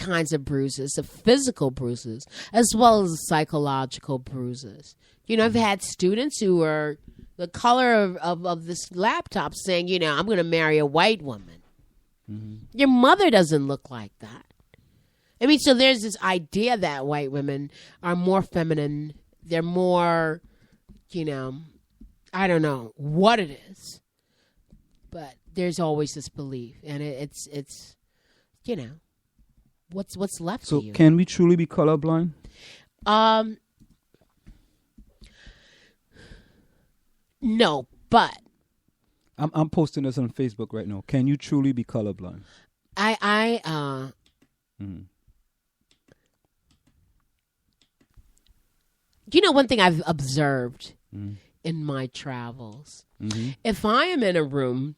kinds of bruises, the physical bruises, as well as the psychological bruises. I've had students who are the color of this laptop saying, I'm going to marry a white woman. Mm-hmm. Your mother doesn't look like that. So there's this idea that white women are more feminine. They're more, I don't know what it is. But there's always this belief. And it's what's left so to you. So can we truly be colorblind? No, but I'm posting this on Facebook right now. Can you truly be colorblind? One thing I've observed in my travels, if I am in a room,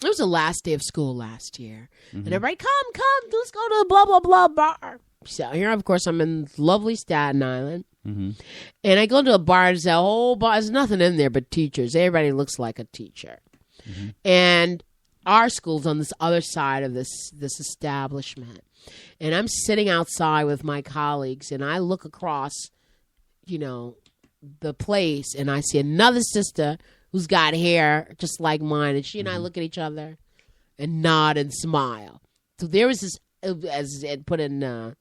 it was the last day of school last year, and everybody, come, let's go to a blah, blah, blah bar. So here, of course, I'm in lovely Staten Island. And I go to a bar, and there's a whole bar. There's nothing in there but teachers. Everybody looks like a teacher. And our school's on this other side of this establishment. And I'm sitting outside with my colleagues, and I look across, the place, and I see another sister who's got hair just like mine. And she and I look at each other and nod and smile. So there was this, as it put in,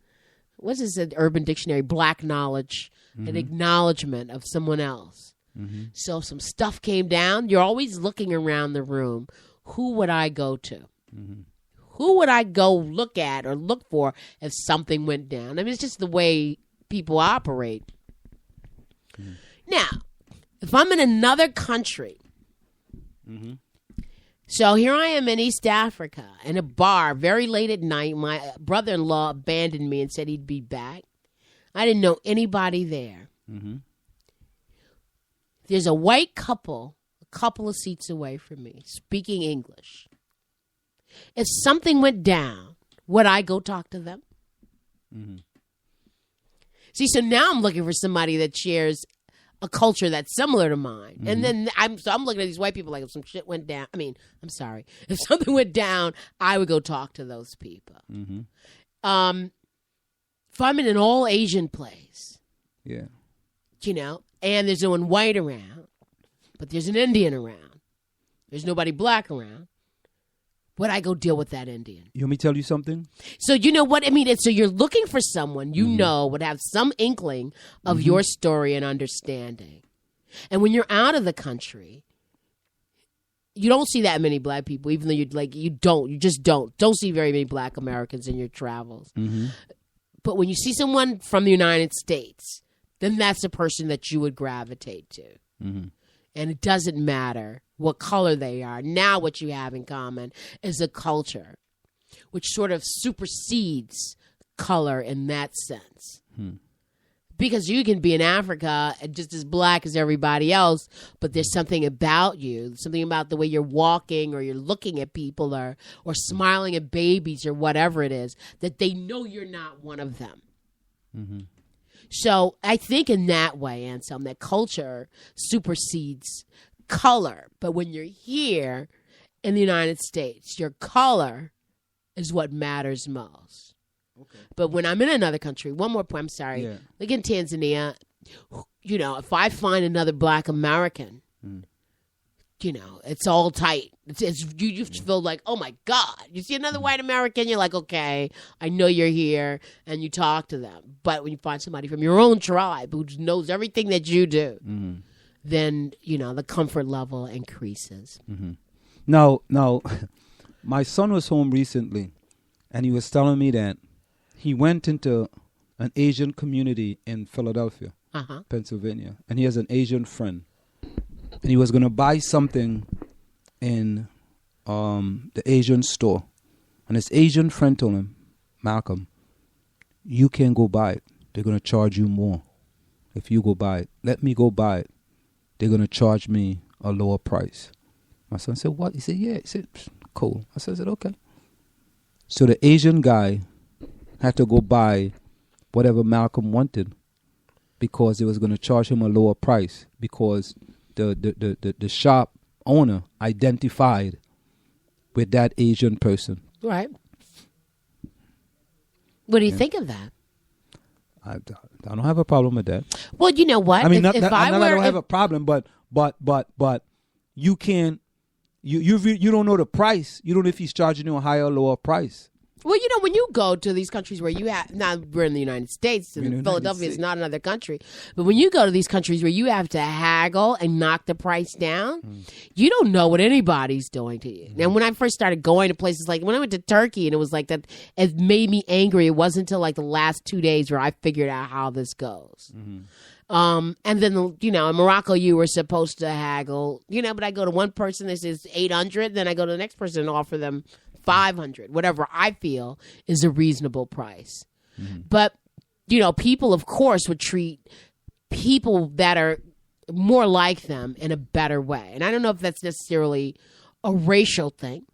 what's this, Urban Dictionary, black knowledge, an acknowledgement of someone else. So some stuff came down. You're always looking around the room. Who would I go to? Who would I go look at or look for if something went down? It's just the way people operate. Now, if I'm in another country, so here I am in East Africa in a bar very late at night. My brother-in-law abandoned me and said he'd be back. I didn't know anybody there. There's a white couple a couple of seats away from me speaking English. If something went down, would I go talk to them? See, so now I'm looking for somebody that shares a culture that's similar to mine. And then I'm looking at these white people like, if some shit went down, I'm sorry. If something went down, I would go talk to those people. If I'm in an all Asian place, and there's no one white around, but there's an Indian around, there's nobody black around, would I go deal with that Indian? You want me to tell you something? So you know what I mean? So you're looking for someone you know would have some inkling of your story and understanding. And when you're out of the country, you don't see that many black people, even though you just don't see very many black Americans in your travels. But when you see someone from the United States, then that's a person that you would gravitate to. And it doesn't matter what color they are. Now what you have in common is a culture, which sort of supersedes color in that sense. Because you can be in Africa and just as black as everybody else, but there's something about you, something about the way you're walking or you're looking at people or smiling at babies or whatever it is, that they know you're not one of them. So I think in that way, Anselm, that culture supersedes color. But when you're here in the United States, your color is what matters most. Okay. But when I'm in another country, one more point, I'm sorry. Yeah. Like in Tanzania, if I find another black American, it's all tight. You feel like, oh my God. You see another white American, you're like, okay, I know you're here, and you talk to them. But when you find somebody from your own tribe who knows everything that you do, then, the comfort level increases. Now, my son was home recently, and he was telling me that he went into an Asian community in Philadelphia, Pennsylvania, and he has an Asian friend. And he was going to buy something in the Asian store. And his Asian friend told him, Malcolm, you can't go buy it. They're going to charge you more if you go buy it. Let me go buy it. They're going to charge me a lower price. My son said, what? He said, yeah. He said, cool. I said, okay. So the Asian guy had to go buy whatever Malcolm wanted because it was going to charge him a lower price because the shop owner identified with that Asian person. Right. What do you think of that? I don't have a problem with that. Well, you know what? I mean, I don't have a problem, but you can't. You don't know the price. You don't know if he's charging you a higher or lower price. Well, you know, when you go to these countries where you have, now we're in the United States, and Philadelphia is not another country, but when you go to these countries where you have to haggle and knock the price down, you don't know what anybody's doing to you. Now, when I first started going to places like, when I went to Turkey and it was like that, it made me angry. It wasn't until like the last 2 days where I figured out how this goes. And then, you know, in Morocco, you were supposed to haggle, you know, but I go to one person that says 800, then I go to the next person and offer them 500, whatever I feel is a reasonable price. But, you know, people, of course, would treat people that are more like them in a better way. And I don't know if that's necessarily a racial thing.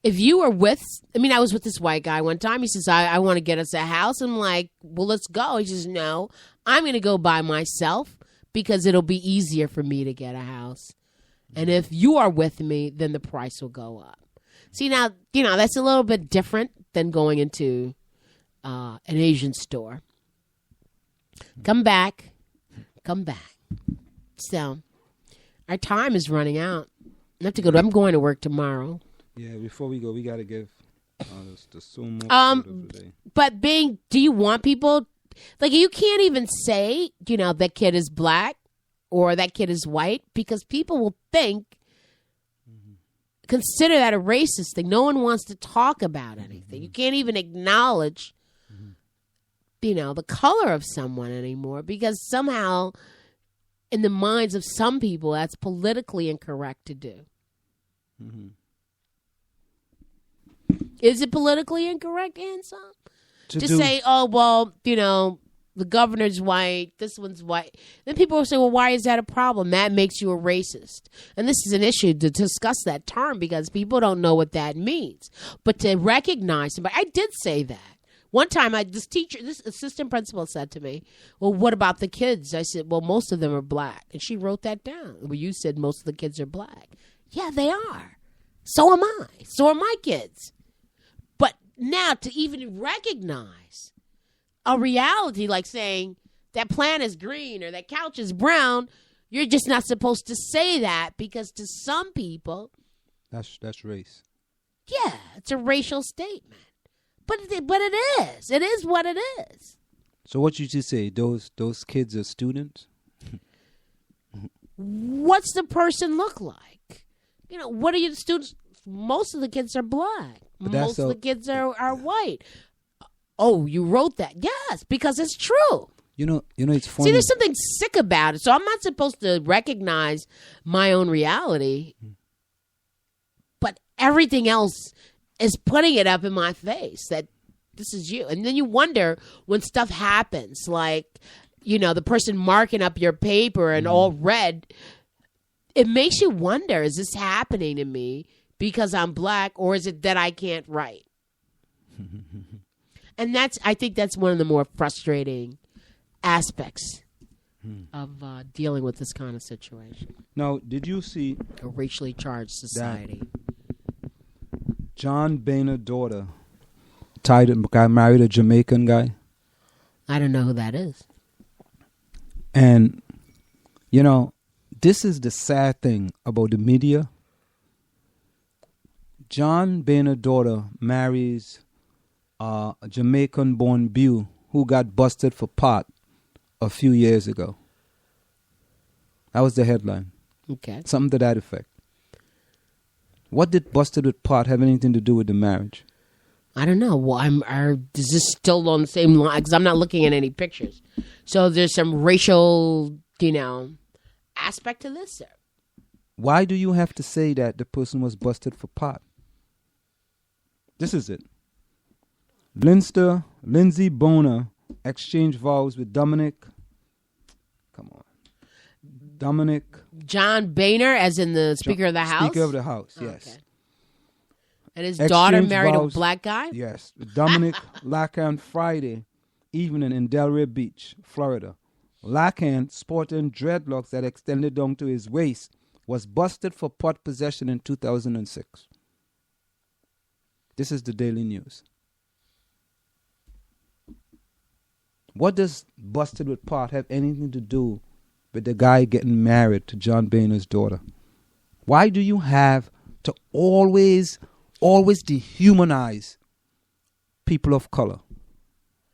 If you were with, I mean, I was with this white guy one time. He says, I want to get us a house. I'm like, well, let's go. He says, no, I'm going to go by myself because it'll be easier for me to get a house. And if you are with me, then the price will go up. See, now, you know, that's a little bit different than going into an Asian store. Come back. So, our time is running out. I have to go. I'm going to work tomorrow. Yeah, before we go, we got to give the sumo. But do you want people, like, you can't even say, you know, that kid is black or that kid is white because people will consider that a racist thing. No one wants to talk about anything. You can't even acknowledge, you know, the color of someone anymore because somehow in the minds of some people that's politically incorrect to do. Is it politically incorrect, Anson? To say, oh, well, you know, the governor's white, this one's white. Then people will say, well, why is that a problem? That makes you a racist. And this is an issue to discuss that term because people don't know what that means. But to recognize somebody, I did say that. One time, this assistant principal said to me, well, what about the kids? I said, well, most of them are black. And she wrote that down. Well, you said most of the kids are black. Yeah, they are. So am I. So are my kids. But now to even recognize a reality like saying that plant is green or that couch is brown, you're just not supposed to say that because to some people, that's race. Yeah, it's a racial statement. But it is. It is what it is. So what you just say? Those kids are students? What's the person look like? You know, what are your students? Most of the kids are black. Most of the kids are white. Oh, you wrote that? Yes, because it's true. You know, it's funny. See, there's something sick about it. So I'm not supposed to recognize my own reality, but everything else is putting it up in my face that this is you. And then you wonder when stuff happens, like, you know, the person marking up your paper and all red. It makes you wonder, is this happening to me because I'm black, or is it that I can't write? And I think that's one of the more frustrating aspects of dealing with this kind of situation. Now, did you see a racially charged society? John Boehner's daughter married a Jamaican guy. I don't know who that is. And, you know, this is the sad thing about the media. John Boehner's daughter marries a Jamaican-born Beau who got busted for pot a few years ago. That was the headline. Okay. Something to that effect. What did busted with pot have anything to do with the marriage? I don't know. Well, is this still on the same line? Because I'm not looking at any pictures. So there's some racial, you know, aspect to this. Sir. Why do you have to say that the person was busted for pot? This is it. Lindsey Boner exchanged vows with Dominic. John Boehner, as in the Speaker of the House? Speaker of the House, yes. Okay. And his daughter married a black guy? Yes. Dominic Lacan Friday evening in Delray Beach, Florida. Lacan, sporting dreadlocks that extended down to his waist, was busted for pot possession in 2006. This is the Daily News. What does Busted with Pot have anything to do with the guy getting married to John Boehner's daughter? Why do you have to always dehumanize people of color?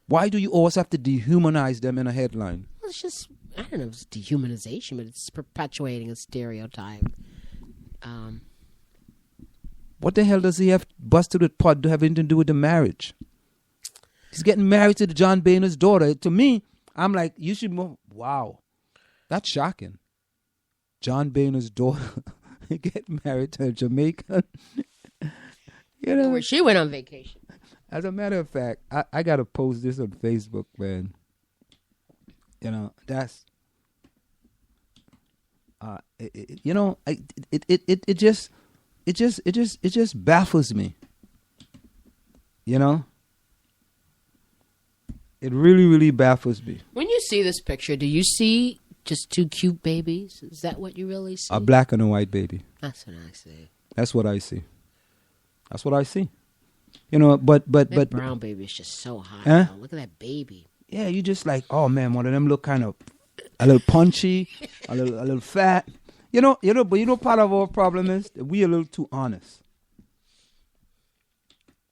Why do you always have to dehumanize them in a headline? Well, it's just, I don't know, it's dehumanization, but it's perpetuating a stereotype. What the hell does he have Busted with Pot to have anything to do with the marriage? He's getting married to John Boehner's daughter. To me, I'm like, you should move. Wow. That's shocking. John Boehner's daughter get married to a Jamaican. You know, where she went on vacation. As a matter of fact, I got to post this on Facebook, man. You know, that's, it just baffles me. You know? It really, really baffles me. When you see this picture, do you see just two cute babies? Is that what you really see? A black and a white baby. That's what I see. That's what I see. That's what I see. You know, but that brown baby is just so hot. Huh? Look at that baby. Yeah, you just like, oh man, one of them look kind of a little punchy, a little fat. But part of our problem is that we a little too honest.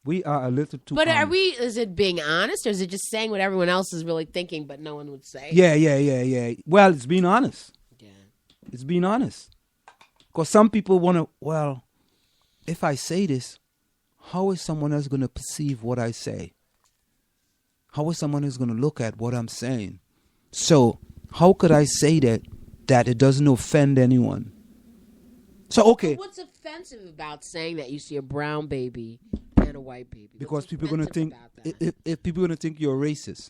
We are a little too honest. But is it being honest, or is it just saying what everyone else is really thinking but no one would say? Yeah. Well, it's being honest. Yeah. It's being honest. Because some people want to, well, if I say this, how is someone else going to perceive what I say? How is someone else going to look at what I'm saying? So how could I say that it doesn't offend anyone? So, okay. But what's offensive about saying that you see a brown baby and a white baby? Because people are going to think, if people are going to think you're racist,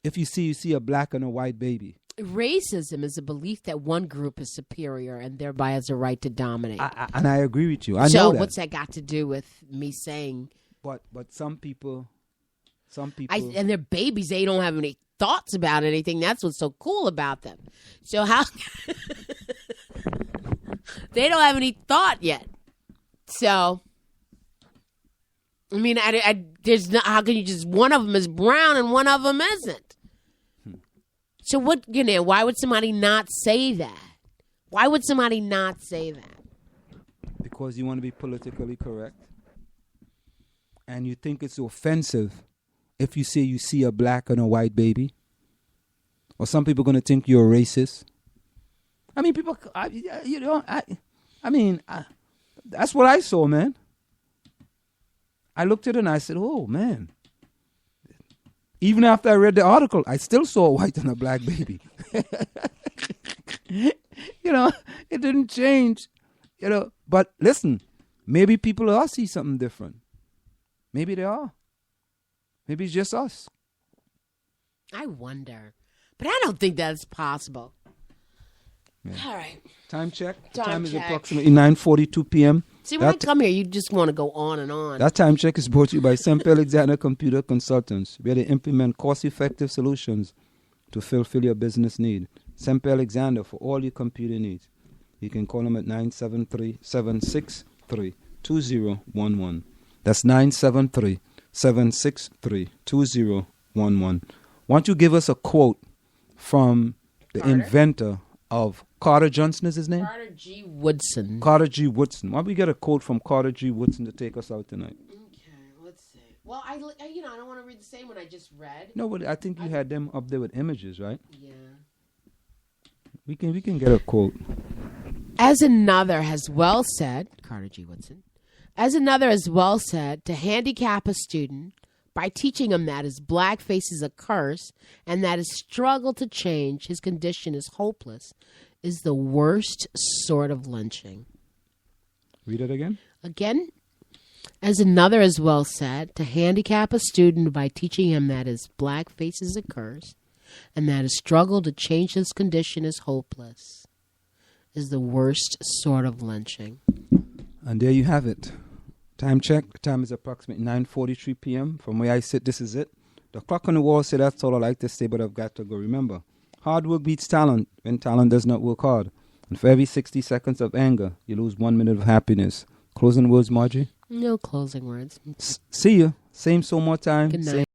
if you see a black and a white baby. Racism is a belief that one group is superior and thereby has a right to dominate. And I agree with you. I know that. So what's that got to do with me saying? But some people. And they're babies. They don't have any thoughts about anything. That's what's so cool about them. So how they don't have any thought yet. So I mean, there's not. How can you just one of them is brown and one of them isn't? So what? Why would somebody not say that? Why would somebody not say that? Because you want to be politically correct, and you think it's offensive if you say you see a black and a white baby, or some people are going to think you're a racist. I mean, people. That's what I saw, man. I looked at it and I said, "Oh man." Even after I read the article, I still saw a white and a black baby. It didn't change. But listen, maybe people are see something different. Maybe they are. Maybe it's just us. I wonder. But I don't think that's possible. Yeah. All right. Time check. Time is approximately 9:42 p.m. See, when I come here, you just want to go on and on. That time check is brought to you by Semper Alexander Computer Consultants, where they implement cost-effective solutions to fulfill your business need. Semper Alexander for all your computer needs. You can call them at 973-763-2011. That's 973-763-2011. Why don't you give us a quote from the inventor of Carter Johnson is his name? Carter G. Woodson. Carter G. Woodson. Why don't we get a quote from Carter G. Woodson to take us out tonight? Okay, let's see. Well, I don't want to read the same one I just read. No, but I think you had them up there with images, right? Yeah. We can get a quote. As another has well said, Carter G. Woodson, as another has well said, to handicap a student by teaching him that his blackface is a curse and that his struggle to change his condition is hopeless is the worst sort of lynching. Read it again. Again, as another has well said, to handicap a student by teaching him that his blackface is a curse and that his struggle to change his condition is hopeless is the worst sort of lynching. And there you have it. Time check. The time is approximately 9:43 p.m. From where I sit, this is it. The clock on the wall said that's all I like to say, but I've got to go. Remember, hard work beats talent when talent does not work hard. And for every 60 seconds of anger, you lose 1 minute of happiness. Closing words, Margie? No closing words. See you. Same, so more time. Good night.